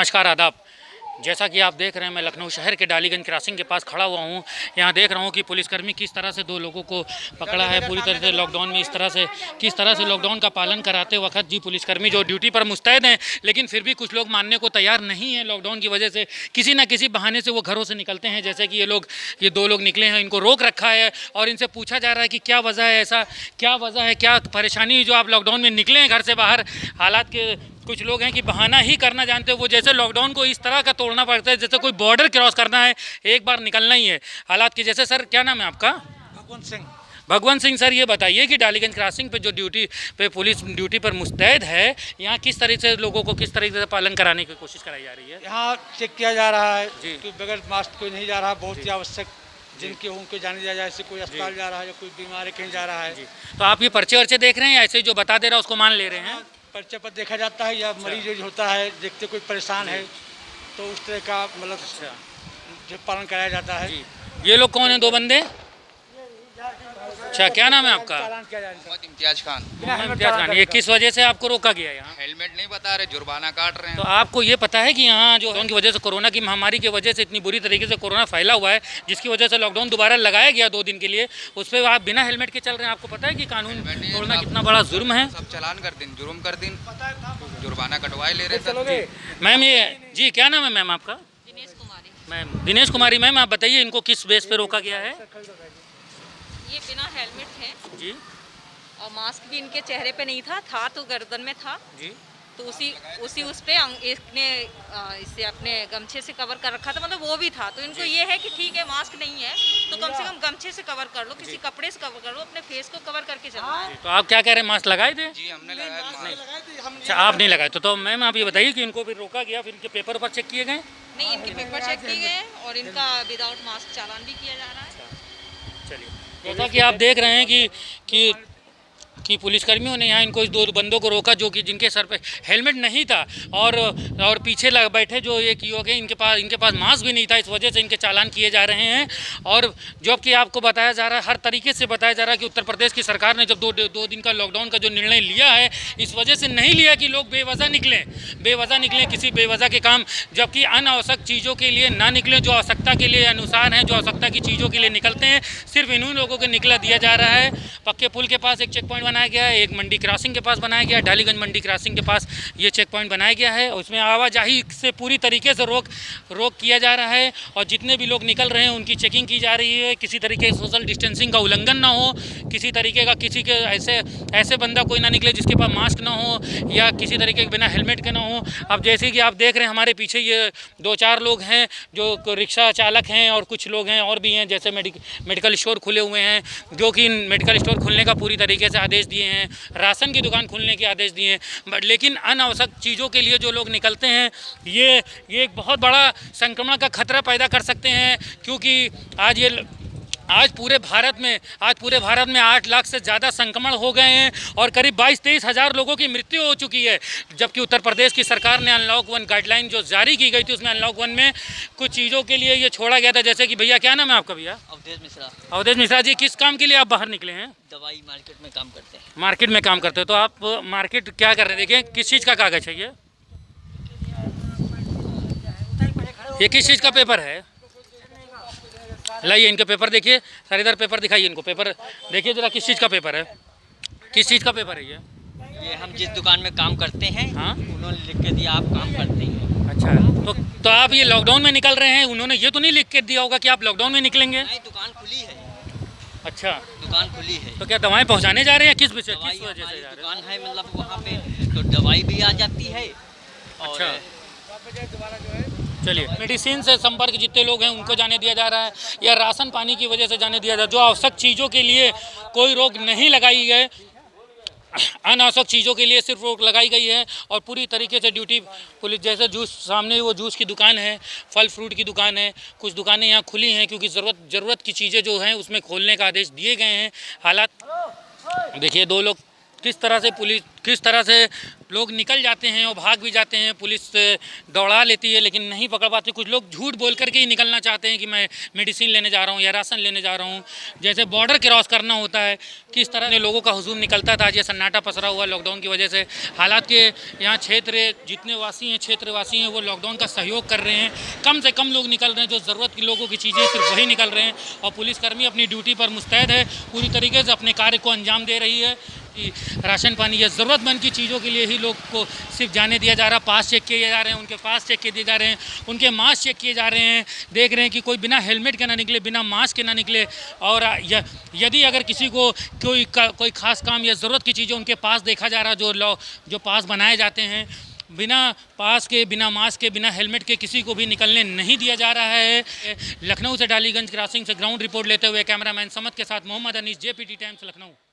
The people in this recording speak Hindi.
नमस्कार, आदाब। जैसा कि आप देख रहे हैं, मैं लखनऊ शहर के डालीगंज क्रॉसिंग के पास खड़ा हुआ हूँ। यहाँ देख रहा हूँ कि पुलिसकर्मी किस तरह से दो लोगों को पकड़ा है। पूरी तरह से लॉकडाउन में किस तरह से लॉकडाउन का पालन कराते वक्त जी पुलिसकर्मी जो ड्यूटी पर मुस्तैद हैं, लेकिन फिर भी कुछ लोग मानने को तैयार नहीं हैं। लॉकडाउन की वजह से किसी न किसी बहाने से वो घरों से निकलते हैं। जैसे कि ये दो लोग निकले हैं, इनको रोक रखा है और इनसे पूछा जा रहा है कि क्या वजह है, ऐसा क्या वजह है, क्या परेशानी जो आप लॉकडाउन में निकले हैं घर से बाहर। हालात के कुछ लोग हैं कि बहाना ही करना जानते हैं वो, जैसे लॉकडाउन को इस तरह का तोड़ना पड़ता है जैसे कोई बॉर्डर क्रॉस करना है, एक बार निकलना ही है हालात की जैसे। सर, क्या नाम है आपका? भगवंत सिंह। सर, ये बताइए कि डालीगंज क्रॉसिंग पे जो पुलिस ड्यूटी पर मुस्तैद है, यहाँ किस तरह से लोगों को किस तरीके से पालन कराने की कोशिश कराई जा रही है? यहाँ चेक किया जा रहा है कि बगैर मास्क कोई नहीं जा रहा, बहुत ही आवश्यक जिनके उनको जाने दिया जाए। जैसे कोई अस्पताल जा रहा है या कोई बीमार है कहीं जा रहा है। तो आप ये पर्चे वर्चे देख रहे हैं या ऐसे जो बता दे रहा है उसको मान ले रहे हैं? पर्चे पर देखा जाता है या मरीज जो होता है देखते कोई परेशान है तो उस तरह का मतलब जो पालन कराया जाता है। ये लोग कौन है, दो बंदे? अच्छा, क्या नाम है आपका? मोहम्मद इम्तियाज खान। इम्तियाज खान, ये किस वजह से आपको रोका गया यहाँ? हेलमेट नहीं बता रहे, जुर्माना काट रहे हैं। तो आपको ये पता है कि यहाँ जो उनकी वजह से कोरोना की महामारी की वजह से इतनी बुरी तरीके से कोरोना फैला हुआ है, जिसकी वजह से लॉकडाउन दोबारा लगाया गया 2 दिन के लिए, उस पर आप बिना हेलमेट के चल रहे हैं। आपको पता है कि कानून तोड़ना कितना बड़ा जुर्म है? सब चलान कर दिन, जुर्म कर दिन, जुर्माना कटवाए ले रहे थे। मैम, ये जी क्या नाम है मैम आपका? दिनेश कुमारी। मैम दिनेश कुमारी। मैम, आप बताइए इनको किस बेस पे रोका गया है? ये बिना हेलमेट है जी, और मास्क भी इनके चेहरे पे नहीं था तो गर्दन में था जी। तो उस पे इसने इसे अपने गमछे से कवर कर रखा था, मतलब वो भी था। तो इनको ये है कि ठीक है मास्क नहीं है तो कम से कम गमछे से कवर कर लो, किसी कपड़े से कवर कर लो, अपने फेस को कवर करके चलना है। तो आप क्या कह रहे हैं, मास्क लगाए थे? जी, हमने लगाया मास्क। अच्छा, आप नहीं लगाए तो मैम आप ये बताइए कि इनको फिर रोका गया, फिर इनके पेपर पर चेक किए गए? नहीं, इनके पेपर चेक किए गए और इनका विदाउट मास्क चालान भी किया जा रहा है। चलिए, जैसा कि आप देख रहे हैं कि पुलिसकर्मियों ने यहाँ इनको इस 2 बंदों को रोका जो कि जिनके सर पे हेलमेट नहीं था और पीछे बैठे जो एक युवक हैं इनके पास मास्क भी नहीं था। इस वजह से इनके चालान किए जा रहे हैं। और जो कि आपको बताया जा रहा है, हर तरीके से बताया जा रहा है कि उत्तर प्रदेश की सरकार ने जब दो दिन का लॉकडाउन का जो निर्णय लिया है, इस वजह से नहीं लिया कि लोग बेवजह निकलें किसी बेवजह के काम, जबकि अनावश्यक चीज़ों के लिए ना निकलें। जो आवश्यकता के लिए अनुसार हैं, जो आवश्यकता की चीज़ों के लिए निकलते हैं, सिर्फ इन्हीं लोगों को निकला दिया जा रहा है। पक्के पुल के पास एक चेक पॉइंट बनाया गया है, एक मंडी क्रॉसिंग के पास बनाया गया है, डालीगंज मंडी क्रॉसिंग के पास ये चेक पॉइंट बनाया गया है। उसमें आवाजाही से पूरी तरीके से रोक किया जा रहा है और जितने भी लोग निकल रहे हैं उनकी चेकिंग की जा रही है। किसी तरीके से सोशल डिस्टेंसिंग का उल्लंघन ना हो, किसी तरीके का किसी के ऐसे बंदा कोई ना निकले जिसके पास मास्क ना हो या किसी तरीके के बिना हेलमेट के ना हो। अब जैसे कि आप देख रहे हैं हमारे पीछे ये 2-4 लोग हैं जो रिक्शा चालक हैं और कुछ लोग हैं और भी हैं, जैसे मेडिकल स्टोर खुले हुए हैं, जो कि मेडिकल स्टोर खुलने का पूरी तरीके से आदेश दिए हैं, राशन की दुकान खुलने के आदेश दिए हैं। लेकिन अनावश्यक चीज़ों के लिए जो लोग निकलते हैं ये एक बहुत बड़ा संक्रमण का खतरा पैदा कर सकते हैं, क्योंकि आज पूरे भारत में 8 लाख से ज़्यादा संक्रमण हो गए हैं और करीब 22-23 हज़ार लोगों की मृत्यु हो चुकी है। जबकि उत्तर प्रदेश की सरकार ने अनलॉक 1 गाइडलाइन जो जारी की गई थी, उसमें अनलॉक 1 में कुछ चीज़ों के लिए ये छोड़ा गया था। जैसे कि भैया, क्या नाम है आपका भैया? अवधेश मिश्रा जी, किस काम के लिए आप बाहर निकले हैं? दवाई मार्केट में काम करते हैं। मार्केट में काम करते हो, तो आप मार्केट क्या कर रहे हैं? देखिए, किस चीज़ का कागज़ है ये किस चीज़ का पेपर है? लाइए इनके पेपर देखिए सर, इधर पेपर दिखाइए इनको। पेपर देखिए जरा, किस चीज़ का पेपर है? किस चीज़ का पेपर है ये हम जिस दुकान में काम करते हैं, हाँ, उन्होंने लिख के दिया आप काम करते हैं। अच्छा, तो आप ये लॉकडाउन में निकल रहे हैं, उन्होंने ये तो नहीं लिख के दिया होगा कि आप लॉकडाउन में निकलेंगे? नहीं, दुकान खुली है। अच्छा, दुकान खुली है। तो क्या दवाएं पहुंचाने जा रहे हैं? किस वजह से हमारी जा रहे हैं? दुकान है, मतलब वहाँ पे तो दवाई भी आ जाती है। अच्छा, चलिए, मेडिसिन से संपर्क जितने लोग हैं उनको जाने दिया जा रहा है या राशन पानी की वजह से जाने दिया जा रहा है। जो आवश्यक चीज़ों के लिए कोई रोक नहीं लगाई है, अनावश्यक चीज़ों के लिए सिर्फ रोक लगाई गई है। और पूरी तरीके से ड्यूटी पुलिस, जैसे जूस सामने वो जूस की दुकान है, फल फ्रूट की दुकान है, कुछ दुकानें यहाँ खुली हैं क्योंकि ज़रूरत की चीज़ें जो हैं उसमें खोलने का आदेश दिए गए हैं। हालात देखिए, 2 लोग किस तरह से लोग निकल जाते हैं और भाग भी जाते हैं, पुलिस दौड़ा लेती है लेकिन नहीं पकड़ पाती। कुछ लोग झूठ बोल करके ही निकलना चाहते हैं कि मैं मेडिसिन लेने जा रहा हूँ या राशन लेने जा रहा हूँ। जैसे बॉर्डर क्रॉस करना होता है, किस तरह लोगों का हुजूम निकलता था। आज ये सन्नाटा पसरा हुआ लॉकडाउन की वजह से। हालात के यहाँ क्षेत्र जितने वासी हैं, क्षेत्रवासी हैं, वो लॉकडाउन का सहयोग कर रहे हैं। कम से कम लोग निकल रहे हैं, जो ज़रूरत के लोगों की चीज़ें सिर्फ वही निकल रहे हैं। और पुलिसकर्मी अपनी ड्यूटी पर मुस्तैद है, पूरी तरीके से अपने कार्य को अंजाम दे रही है कि राशन पानी या ज़रूरतमंद की चीज़ों के लिए ही लोग को सिर्फ जाने दिया जा रहा। पास चेक किए जा रहे हैं, उनके पास चेक किए जा रहे हैं, उनके मास्क चेक किए जा रहे हैं। देख रहे हैं कि कोई बिना हेलमेट के ना निकले, बिना मास्क के ना निकले। और यदि अगर किसी को कोई ख़ास काम या ज़रूरत की चीज़ें उनके पास देखा जा रहा, जो पास बनाए जाते हैं, बिना पास के, बिना मास्क के, बिना हेलमेट के किसी को भी निकलने नहीं दिया जा रहा है। लखनऊ से डालीगंज क्रॉसिंग से ग्राउंड रिपोर्ट लेते हुए कैमरामैन समत के साथ मोहम्मद अनीस, JPT टाइम्स, लखनऊ।